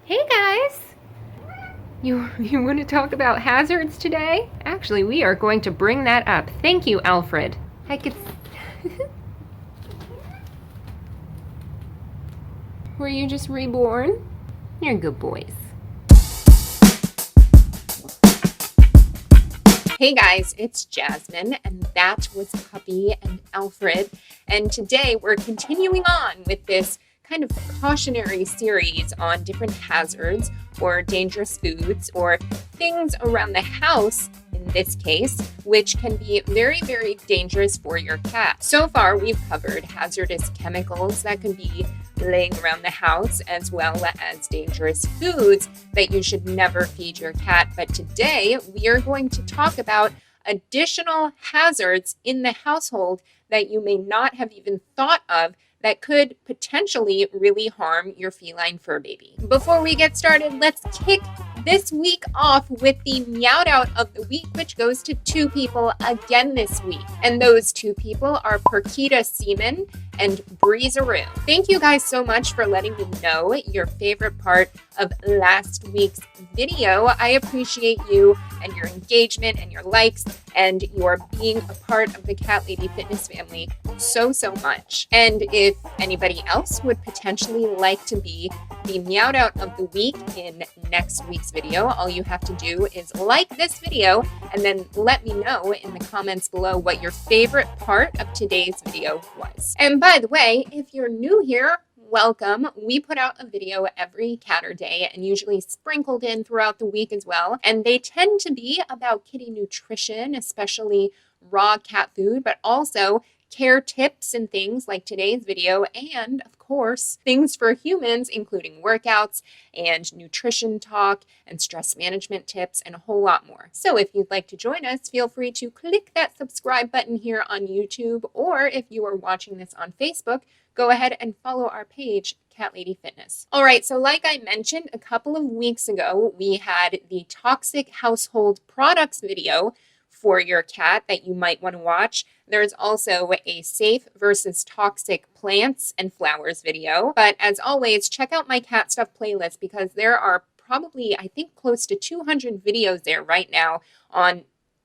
Hey guys! You want to talk about hazards today? Actually, we are going to bring that up. Thank you, Alfred. Heck, it's... Were you just reborn? You're good boys. Hey guys, it's Jasmin, and that was Puppy and Alfred. And today we're continuing on with this kind of cautionary series on different hazards or dangerous foods or things around the house, in this case, which can be very, very dangerous for your cat. So far, we've covered hazardous chemicals that can be laying around the house, as well as dangerous foods that you should never feed your cat. But today, we are going to talk about additional hazards in the household that you may not have even thought of that could potentially really harm your feline fur baby. Before we get started, let's kick this week off with the Meowt-Out of the week, which goes to two people again this week. And those two people are Perkita Seaman and Breezaroo. Thank you guys so much for letting me know your favorite part of last week's video. I appreciate you and your engagement and your likes and your being a part of the Cat Lady Fitness family so much. And if anybody else would potentially like to be the Meowt-Out of the week in next week's video, all you have to do is like this video and then let me know in the comments below what your favorite part of today's video was. And by the way, if you're new here, welcome. We put out a video every Catterday and usually sprinkled in throughout the week as well. And they tend to be about kitty nutrition, especially raw cat food, but also care tips and things like today's video, and of course, things for humans, including workouts and nutrition talk and stress management tips and a whole lot more. So if you'd like to join us, feel free to click that subscribe button here on YouTube, or if you are watching this on Facebook, go ahead and follow our page, Cat Lady Fitness. All right, so like I mentioned a couple of weeks ago, we had the toxic household products video for your cat that you might want to watch. There's also a safe versus toxic plants and flowers video. But as always, check out my cat stuff playlist because there are probably, I think, close to 200 videos there right now on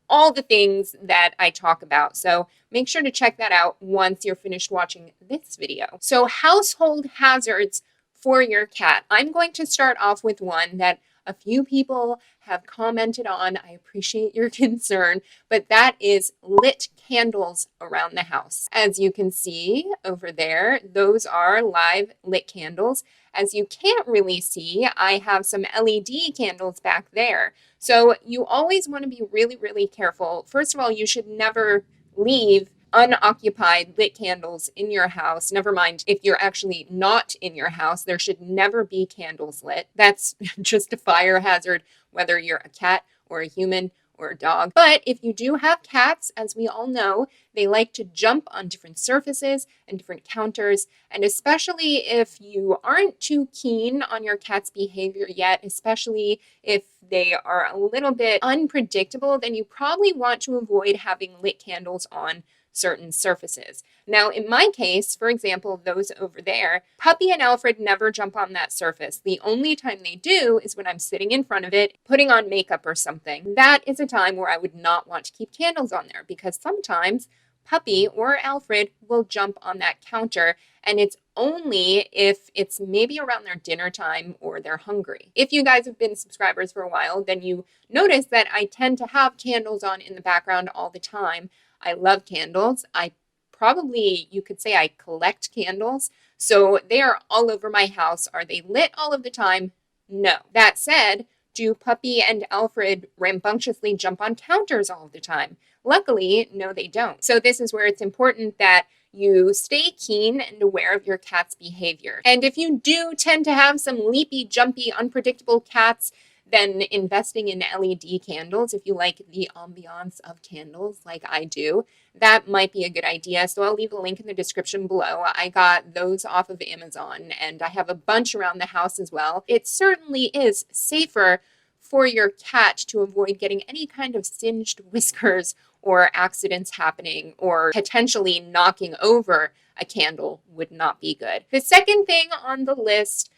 all the things that I talk about. So make sure to check that out once you're finished watching this video. So household hazards for your cat. I'm going to start off with one that a few people have commented on. I appreciate your concern, but that is lit candles around the house. As you can see over there, those are live lit candles. As you can't really see, I have some LED candles back there. So you always want to be really, really careful. First of all, you should never leave unoccupied lit candles in your house. Never mind if you're actually not in your house, there should never be candles lit. That's just a fire hazard, whether you're a cat or a human or a dog. But if you do have cats, as we all know, they like to jump on different surfaces and different counters. And especially if you aren't too keen on your cat's behavior yet, especially if they are a little bit unpredictable, then you probably want to avoid having lit candles on certain surfaces. Now, in my case, for example, those over there, Puppy and Alfred never jump on that surface. The only time they do is when I'm sitting in front of it, putting on makeup or something. That is a time where I would not want to keep candles on there because sometimes Puppy or Alfred will jump on that counter, and it's only if it's maybe around their dinner time or they're hungry. If you guys have been subscribers for a while, then you notice that I tend to have candles on in the background all the time. I love candles. You could say I collect candles. So they are all over my house. Are they lit all of the time? No. That said, do Puppy and Alfred rambunctiously jump on counters all of the time? Luckily, no, they don't. So this is where it's important that you stay keen and aware of your cat's behavior. And if you do tend to have some leapy, jumpy, unpredictable cats, then investing in LED candles, if you like the ambiance of candles like I do, that might be a good idea. So I'll leave a link in the description below. I got those off of Amazon and I have a bunch around the house as well. It certainly is safer for your cat to avoid getting any kind of singed whiskers or accidents happening or potentially knocking over a candle would not be good. The second thing on the list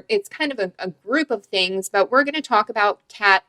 it's kind of a group of things, but we're going to talk about cat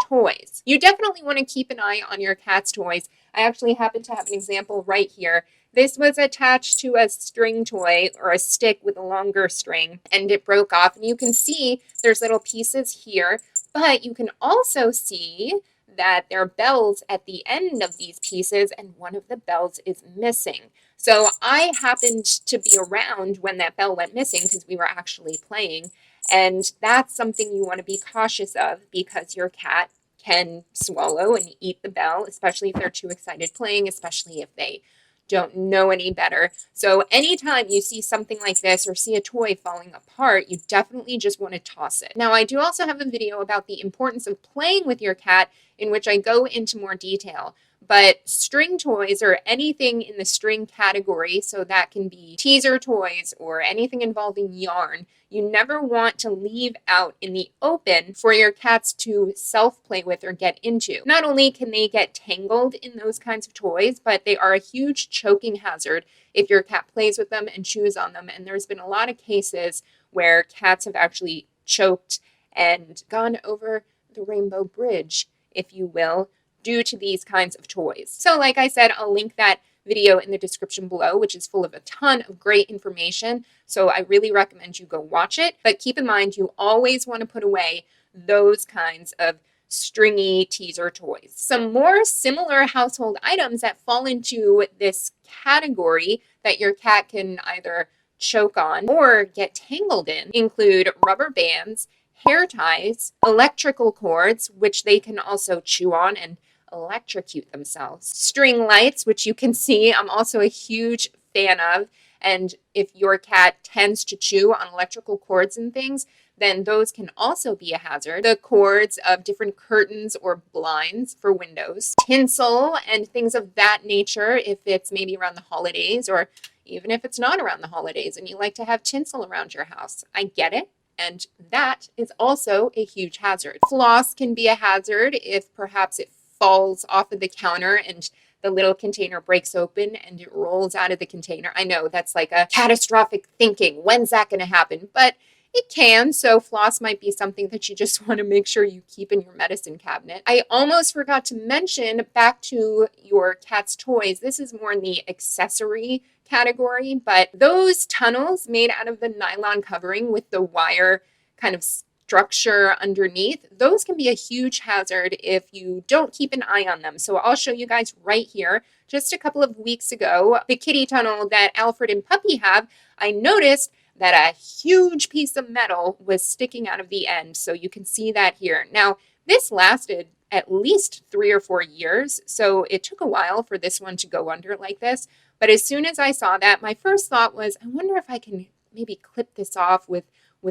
toys. You definitely want to keep an eye on your cat's toys. I actually happen to have an example right here. This was attached to a string toy or a stick with a longer string, and it broke off. And you can see there's little pieces here, but you can also see that there are bells at the end of these pieces, and one of the bells is missing. So I happened to be around when that bell went missing because we were actually playing. And that's something you want to be cautious of because your cat can swallow and eat the bell, especially if they're too excited playing, especially if they don't know any better. So anytime you see something like this or see a toy falling apart, you definitely just want to toss it. Now, I do also have a video about the importance of playing with your cat in which I go into more detail. But string toys or anything in the string category, so that can be teaser toys or anything involving yarn, you never want to leave out in the open for your cats to self-play with or get into. Not only can they get tangled in those kinds of toys, but they are a huge choking hazard if your cat plays with them and chews on them. And there's been a lot of cases where cats have actually choked and gone over the rainbow bridge, if you will, due to these kinds of toys. So like I said, I'll link that video in the description below, which is full of a ton of great information. So I really recommend you go watch it. But keep in mind, you always want to put away those kinds of stringy teaser toys. Some more similar household items that fall into this category that your cat can either choke on or get tangled in include rubber bands, hair ties, electrical cords, which they can also chew on and electrocute themselves. String lights, which you can see I'm also a huge fan of. And if your cat tends to chew on electrical cords and things, then those can also be a hazard. The cords of different curtains or blinds for windows. Tinsel and things of that nature if it's maybe around the holidays or even if it's not around the holidays and you like to have tinsel around your house. I get it. And that is also a huge hazard. Floss can be a hazard if perhaps it falls off of the counter and the little container breaks open and it rolls out of the container. I know that's like a catastrophic thinking. When's that going to happen? But it can. So floss might be something that you just want to make sure you keep in your medicine cabinet. I almost forgot to mention, back to your cat's toys, this is more in the accessory category, but those tunnels made out of the nylon covering with the wire kind of structure underneath, those can be a huge hazard if you don't keep an eye on them. So I'll show you guys right here. Just a couple of weeks ago, the kitty tunnel that Alfred and Puppy have, I noticed that a huge piece of metal was sticking out of the end. So you can see that here. Now, this lasted at least 3 or 4 years. So it took a while for this one to go under like this. But as soon as I saw that, my first thought was, I wonder if I can maybe clip this off with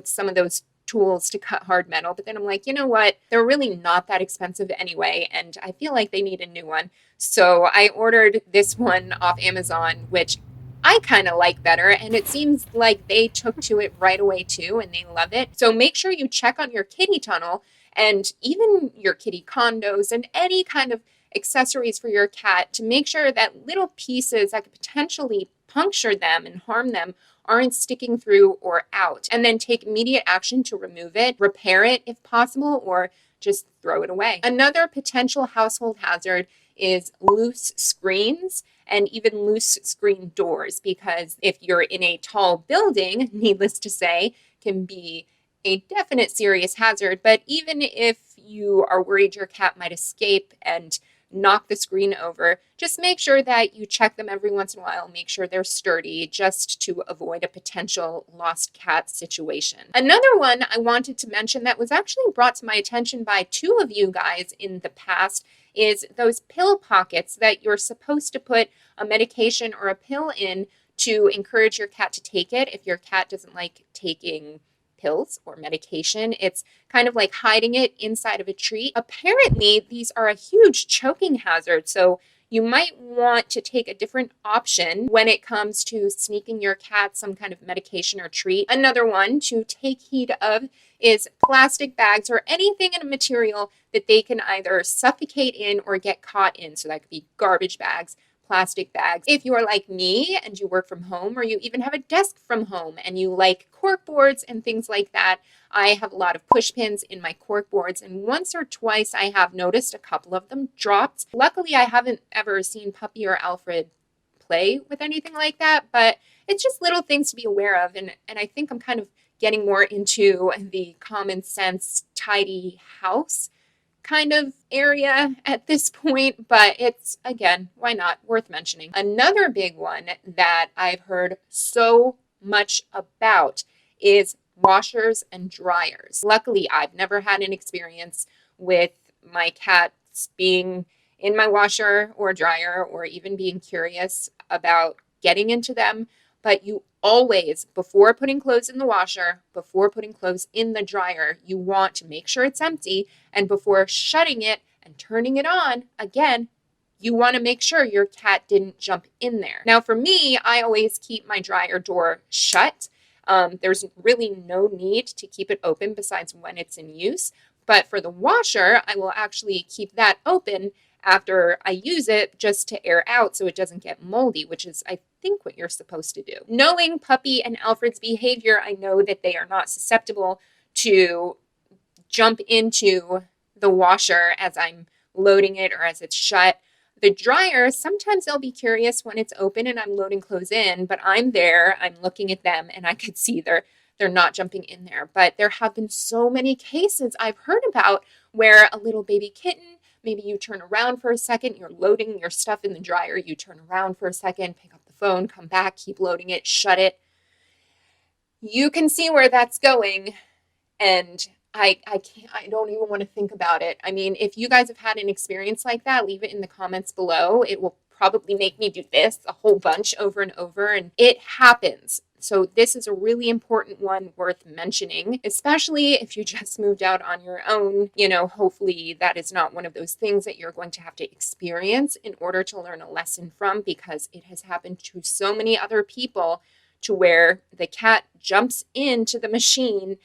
some of those tools to cut hard metal. But then I'm like, you know what? They're really not that expensive anyway. And I feel like they need a new one. So I ordered this one off Amazon, which I kind of like better, and it seems like they took to it right away too, and they love it. So make sure you check on your kitty tunnel and even your kitty condos and any kind of accessories for your cat to make sure that little pieces that could potentially puncture them and harm them aren't sticking through or out. And then take immediate action to remove it, repair it if possible, or just throw it away. Another potential household hazard is loose screens and even loose screen doors, because if you're in a tall building, needless to say, can be a definite serious hazard. But even if you are worried your cat might escape and knock the screen over, just make sure that you check them every once in a while, make sure they're sturdy, just to avoid a potential lost cat situation. Another one I wanted to mention that was actually brought to my attention by 2 of you guys in the past is those pill pockets that you're supposed to put a medication or a pill in to encourage your cat to take it if your cat doesn't like taking pills or medication. It's kind of like hiding it inside of a treat. Apparently, these are a huge choking hazard, so you might want to take a different option when it comes to sneaking your cat some kind of medication or treat. Another one to take heed of is plastic bags or anything in a material that they can either suffocate in or get caught in. So that could be garbage bags, plastic bags. If you're like me and you work from home, or you even have a desk from home and you like cork boards and things like that, I have a lot of push pins in my cork boards, and once or twice I have noticed a couple of them dropped. Luckily, I haven't ever seen Puppy or Alfred play with anything like that, but it's just little things to be aware of. And I think I'm kind of getting more into the common sense, tidy house kind of area at this point, but it's, again, why not? Worth mentioning. Another big one that I've heard so much about is washers and dryers. Luckily, I've never had an experience with my cats being in my washer or dryer, or even being curious about getting into them. But you always, before putting clothes in the washer, before putting clothes in the dryer, you want to make sure it's empty. And before shutting it and turning it on, again, you want to make sure your cat didn't jump in there. Now, for me, I always keep my dryer door shut. There's really no need to keep it open besides when it's in use. But for the washer, I will actually keep that open after I use it, just to air out so it doesn't get moldy, which is, I think, what you're supposed to do. Knowing Puppy and Alfred's behavior, I know that they are not susceptible to jump into the washer as I'm loading it or as it's shut. The dryer, sometimes they'll be curious when it's open and I'm loading clothes in, but I'm there, I'm looking at them, and I could see they're not jumping in there. But there have been so many cases I've heard about where a little baby kitten, maybe you turn around for a second, you're loading your stuff in the dryer, you turn around for a second, pick up the phone, come back, keep loading it, shut it. You can see where that's going, and I don't even want to think about it. I mean, if you guys have had an experience like that, leave it in the comments below. It will probably make me do this a whole bunch over and over, and it happens. So this is a really important one worth mentioning, especially if you just moved out on your own. You know, hopefully that is not one of those things that you're going to have to experience in order to learn a lesson from, because it has happened to so many other people to where the cat jumps into the machine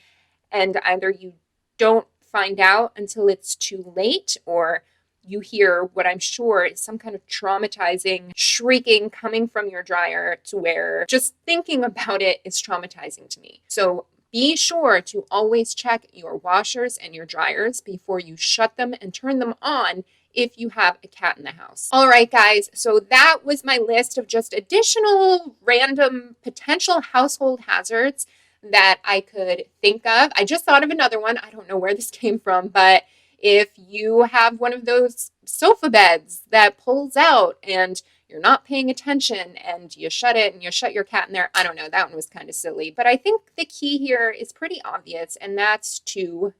and either you don't find out until it's too late, or you hear what I'm sure is some kind of traumatizing shrieking coming from your dryer, to where just thinking about it is traumatizing to me. So be sure to always check your washers and your dryers before you shut them and turn them on if you have a cat in the house. All right, guys, so that was my list of just additional random potential household hazards that I could think of. I just thought of another one. I don't know where this came from, but if you have one of those sofa beds that pulls out and you're not paying attention and you shut it and you shut your cat in there, I don't know, that one was kind of silly. But I think the key here is pretty obvious, and that's to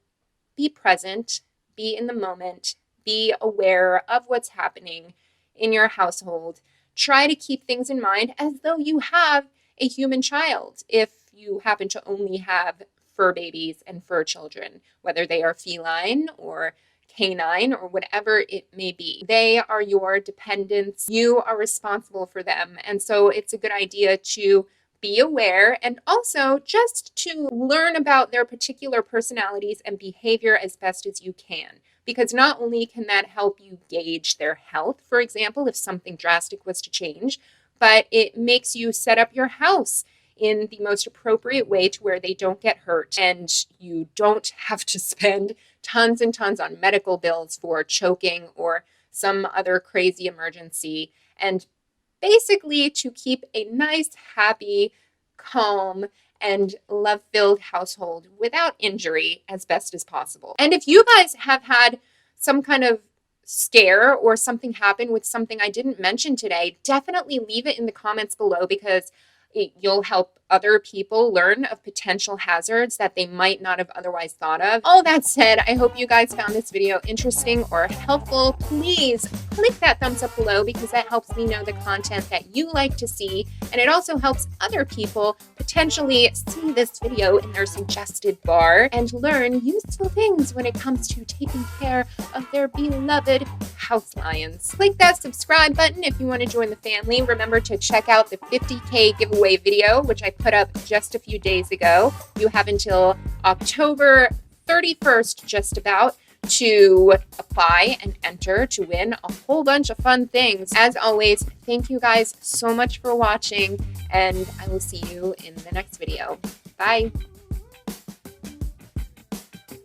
be present, be in the moment, be aware of what's happening in your household. Try to keep things in mind as though you have a human child. If you happen to only have fur babies and fur children, whether they are feline or canine or whatever it may be, they are your dependents. You are responsible for them. And so it's a good idea to be aware and also just to learn about their particular personalities and behavior as best as you can. Because not only can that help you gauge their health, for example, if something drastic was to change, but it makes you set up your house in the most appropriate way to where they don't get hurt and you don't have to spend tons and tons on medical bills for choking or some other crazy emergency. And basically to keep a nice, happy, calm, and love-filled household without injury as best as possible. And if you guys have had some kind of scare or something happen with something I didn't mention today, definitely leave it in the comments below, because you'll help other people learn of potential hazards that they might not have otherwise thought of. All that said, I hope you guys found this video interesting or helpful. Please click that thumbs up below, because that helps me know the content that you like to see, and it also helps other people potentially see this video in their suggested bar and learn useful things when it comes to taking care of their beloved house lions. Click that subscribe button if you want to join the family. Remember to check out the 50K giveaway video, which I put up just a few days ago. You have until October 31st, just about, to apply and enter to win a whole bunch of fun things. As always, thank you guys so much for watching, and I will see you in the next video. Bye.